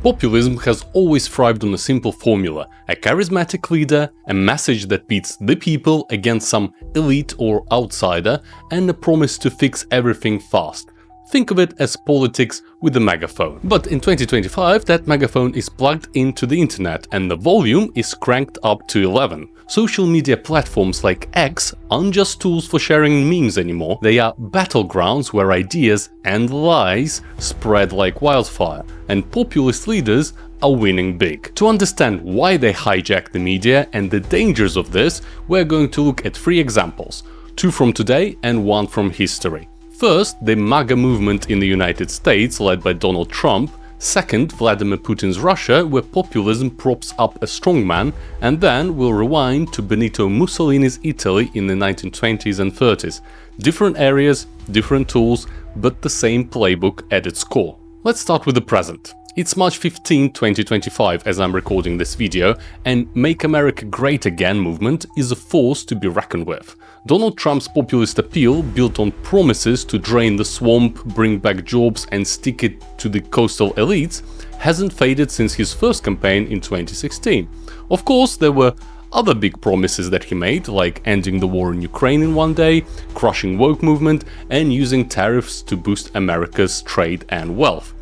Populism has always thrived on a simple formula: a charismatic leader, a message that pits the people against some elite or outsider, and a promise to fix everything fast. Think of it as politics with a megaphone. But in 2025 that megaphone is plugged into the internet and the volume is cranked up to 11. Social media platforms like X aren't just tools for sharing memes anymore, they are battlegrounds where ideas and lies spread like wildfire, and populist leaders are winning big. To understand why they hijack the media and the dangers of this, we're going to look at 3 examples, 2 from today and 1 from history. First, the MAGA movement in the United States led by Donald Trump. Second, Vladimir Putin's Russia, where populism props up a strongman, and then we'll rewind to Benito Mussolini's Italy in the 1920s and 30s. Different areas, different tools, but the same playbook at its core. Let's start with the present. It's March 15, 2025 as I'm recording this video, and Make America Great Again movement is a force to be reckoned with. Donald Trump's populist appeal, built on promises to drain the swamp, bring back jobs and stick it to the coastal elites, hasn't faded since his first campaign in 2016. Of course, there were other big promises that he made, like ending the war in Ukraine in one day, crushing woke movement, and using tariffs to boost America's trade and wealth.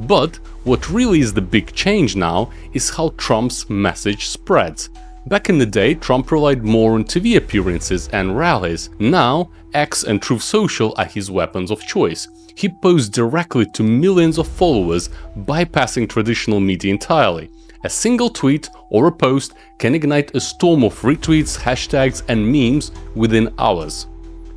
But what really is the big change now is how Trump's message spreads. Back in the day, Trump relied more on TV appearances and rallies. Now, X and Truth Social are his weapons of choice. He posts directly to millions of followers, bypassing traditional media entirely. A single tweet or a post can ignite a storm of retweets, hashtags and memes within hours.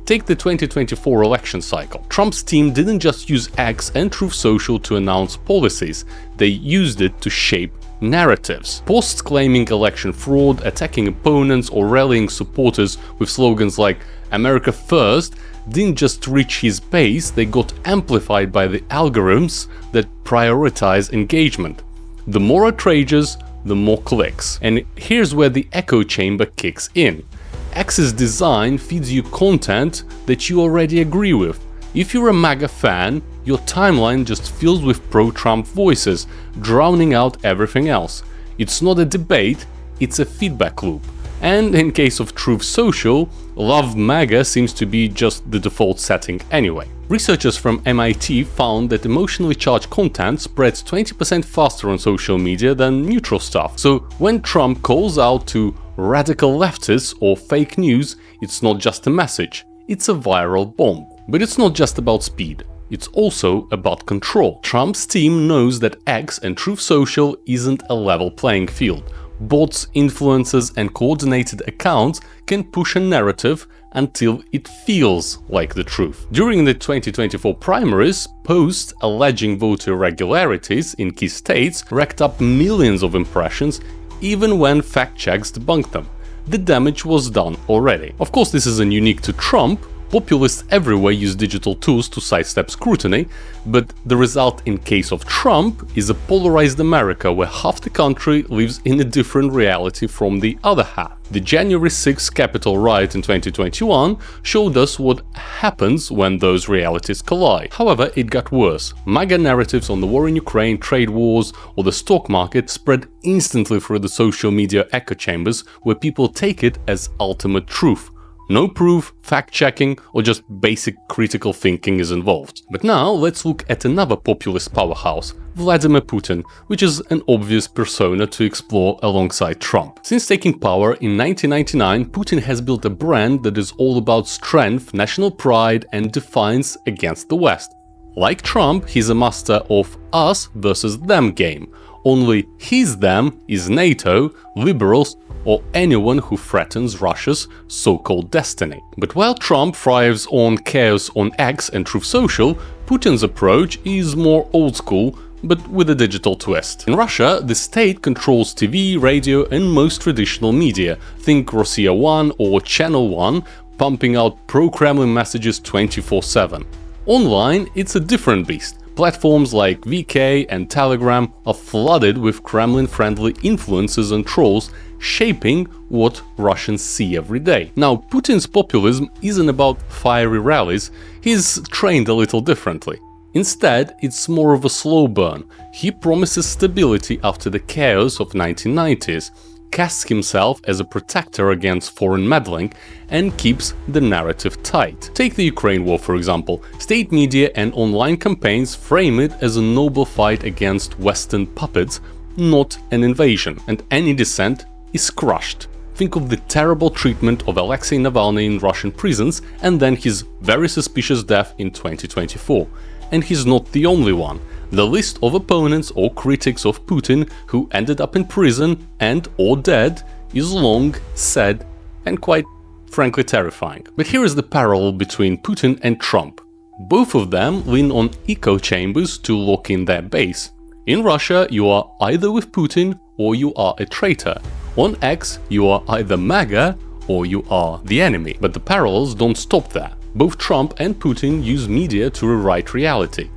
Take the 2024 election cycle. Trump's team didn't just use X and Truth Social to announce policies, they used it to shape narratives. Posts claiming election fraud, attacking opponents or rallying supporters with slogans like "America First" didn't just reach his base, they got amplified by the algorithms that prioritize engagement. The more outrageous, the more clicks. And here's where the echo chamber kicks in. X's design feeds you content that you already agree with. If you're a MAGA fan, your timeline just fills with pro-Trump voices, drowning out everything else. It's not a debate, it's a feedback loop. And in case of Truth Social, Love MAGA seems to be just the default setting anyway. Researchers from MIT found that emotionally charged content spreads 20% faster on social media than neutral stuff. So when Trump calls out to radical leftists or fake news, it's not just a message, it's a viral bomb. But it's not just about speed, it's also about control. Trump's team knows that X and Truth Social isn't a level playing field. Bots, influencers and coordinated accounts can push a narrative until it feels like the truth. During the 2024 primaries, posts alleging voter irregularities in key states racked up millions of impressions even when fact checks debunked them. The damage was done already. Of course, this isn't unique to Trump. Populists everywhere use digital tools to sidestep scrutiny, but the result in case of Trump is a polarized America where half the country lives in a different reality from the other half. The January 6th Capitol riot in 2021 showed us what happens when those realities collide. However, it got worse. MAGA narratives on the war in Ukraine, trade wars, or the stock market spread instantly through the social media echo chambers where people take it as ultimate truth. No proof, fact-checking, or just basic critical thinking is involved. But now let's look at another populist powerhouse, Vladimir Putin, which is an obvious persona to explore alongside Trump. Since taking power in 1999, Putin has built a brand that is all about strength, national pride, and defiance against the West. Like Trump, he's a master of us versus them game. Only his them is NATO, liberals, or anyone who threatens Russia's so-called destiny. But while Trump thrives on chaos on X and Truth Social, Putin's approach is more old school, but with a digital twist. In Russia, the state controls TV, radio and most traditional media. Think Rossiya 1 or Channel 1, pumping out pro-Kremlin messages 24/7. Online, it's a different beast. Platforms like VK and Telegram are flooded with Kremlin-friendly influencers and trolls, shaping what Russians see every day. Now, Putin's populism isn't about fiery rallies, he's trained a little differently. Instead, it's more of a slow burn. He promises stability after the chaos of 1990s, casts himself as a protector against foreign meddling, and keeps the narrative tight. Take the Ukraine war, for example. State media and online campaigns frame it as a noble fight against Western puppets, not an invasion, and any dissent is crushed. Think of the terrible treatment of Alexei Navalny in Russian prisons and then his very suspicious death in 2024. And he's not the only one. The list of opponents or critics of Putin who ended up in prison and or dead is long, sad, and quite frankly terrifying. But here is the parallel between Putin and Trump. Both of them lean on echo chambers to lock in their base. In Russia, you are either with Putin or you are a traitor. On X, you are either MAGA or you are the enemy. But the parallels don't stop there. Both Trump and Putin use media to rewrite reality.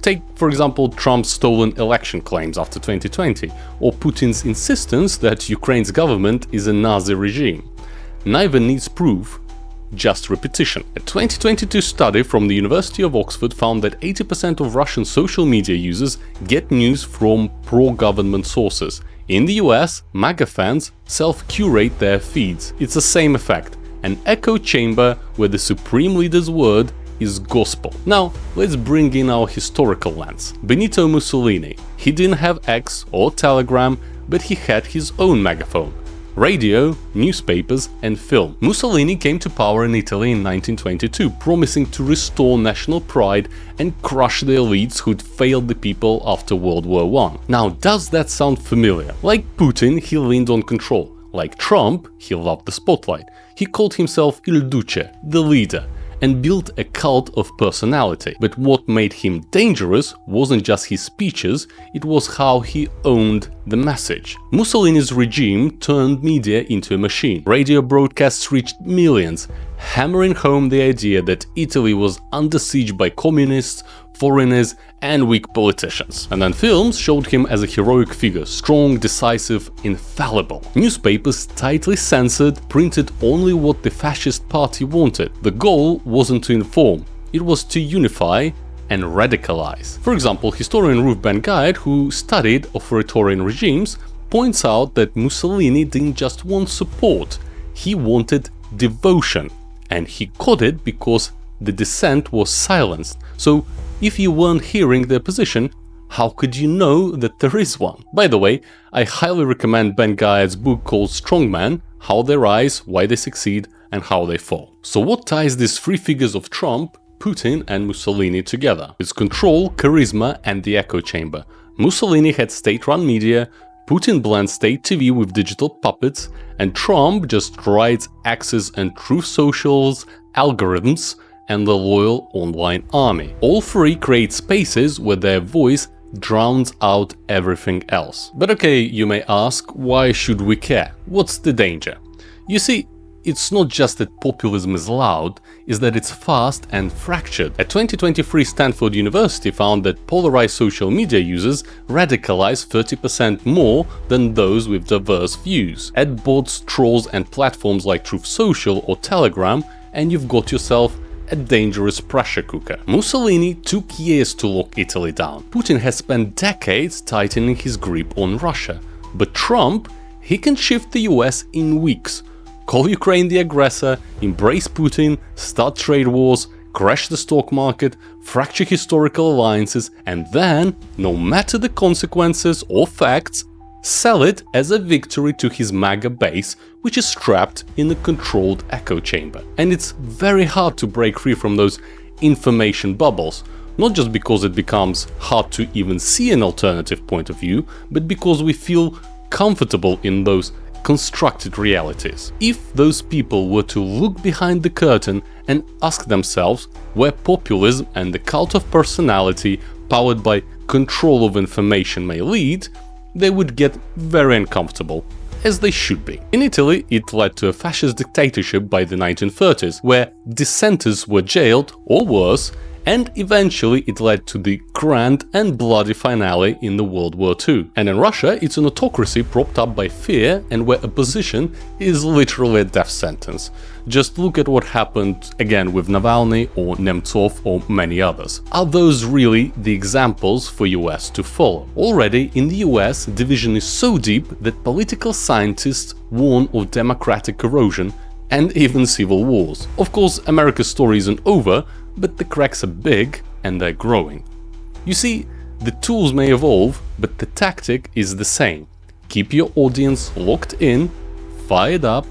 Take, for example, Trump's stolen election claims after 2020, or Putin's insistence that Ukraine's government is a Nazi regime. Neither needs proof, just repetition. A 2022 study from the University of Oxford found that 80% of Russian social media users get news from pro-government sources. In the US, MAGA fans self-curate their feeds. It's the same effect, an echo chamber where the supreme leader's word is gospel. Now, let's bring in our historical lens. Benito Mussolini. He didn't have X or Telegram, but he had his own megaphone. Radio, newspapers, and film. Mussolini came to power in Italy in 1922, promising to restore national pride and crush the elites who'd failed the people after World War I. Now, does that sound familiar? Like Putin, he leaned on control. Like Trump, he loved the spotlight. He called himself Il Duce, the leader, and built a cult of personality. But what made him dangerous wasn't just his speeches, it was how he owned the message. Mussolini's regime turned media into a machine. Radio broadcasts reached millions, hammering home the idea that Italy was under siege by communists, foreigners, and weak politicians. And then films showed him as a heroic figure, strong, decisive, infallible. Newspapers, tightly censored, printed only what the fascist party wanted. The goal wasn't to inform, it was to unify and radicalize. For example, historian Ruth Ben-Guyed, who studied authoritarian regimes, points out that Mussolini didn't just want support, he wanted devotion. And he got it because the dissent was silenced. So if you weren't hearing their position, how could you know that there is one? By the way, I highly recommend Ben-Guyed's book called Strongman: How They Rise, Why They Succeed, and How They Fall. So what ties these three figures of Trump, Putin, and Mussolini together? It's control, charisma, and the echo chamber. Mussolini had state-run media, Putin blends state TV with digital puppets, and Trump just rides Axis and Truth Social's algorithms and the loyal online army. All three create spaces where their voice drowns out everything else. But okay, you may ask, why should we care? What's the danger? You see, it's not just that populism is loud, it's that it's fast and fractured. A 2023 Stanford University found that polarized social media users radicalize 30% more than those with diverse views. Add bots, trolls, and platforms like Truth Social or Telegram, and you've got yourself a dangerous pressure cooker. Mussolini took years to lock Italy down. Putin has spent decades tightening his grip on Russia. But Trump, he can shift the US in weeks. Call Ukraine the aggressor, embrace Putin, start trade wars, crash the stock market, fracture historical alliances, and then, no matter the consequences or facts, sell it as a victory to his MAGA base, which is trapped in a controlled echo chamber. And it's very hard to break free from those information bubbles, not just because it becomes hard to even see an alternative point of view, but because we feel comfortable in those constructed realities. If those people were to look behind the curtain and ask themselves where populism and the cult of personality powered by control of information may lead, they would get very uncomfortable, as they should be. In Italy, it led to a fascist dictatorship by the 1930s, where dissenters were jailed, or worse, and eventually it led to the grand and bloody finale in the World War II. And in Russia, it's an autocracy propped up by fear and where opposition is literally a death sentence. Just look at what happened again with Navalny or Nemtsov or many others. Are those really the examples for US to follow? Already in the US, division is so deep that political scientists warn of democratic erosion and even civil wars. Of course, America's story isn't over, but the cracks are big and they're growing. You see, the tools may evolve, but the tactic is the same. Keep your audience locked in, fired up,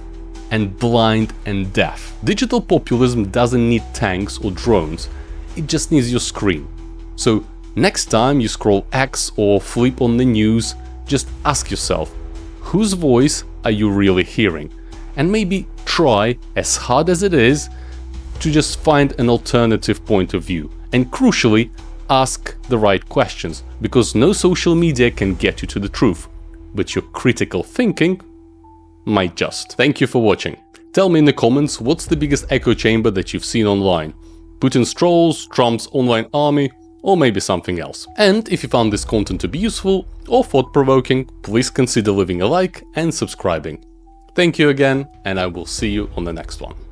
and blind and deaf. Digital populism doesn't need tanks or drones, it just needs your screen. So next time you scroll X or flip on the news, just ask yourself, whose voice are you really hearing? And maybe try, as hard as it is, to just find an alternative point of view. And crucially, ask the right questions, because no social media can get you to the truth, but your critical thinking might just. Thank you for watching. Tell me in the comments what's the biggest echo chamber that you've seen online. Putin's trolls, Trump's online army, or maybe something else. And if you found this content to be useful or thought-provoking, please consider leaving a like and subscribing. Thank you again, and I will see you on the next one.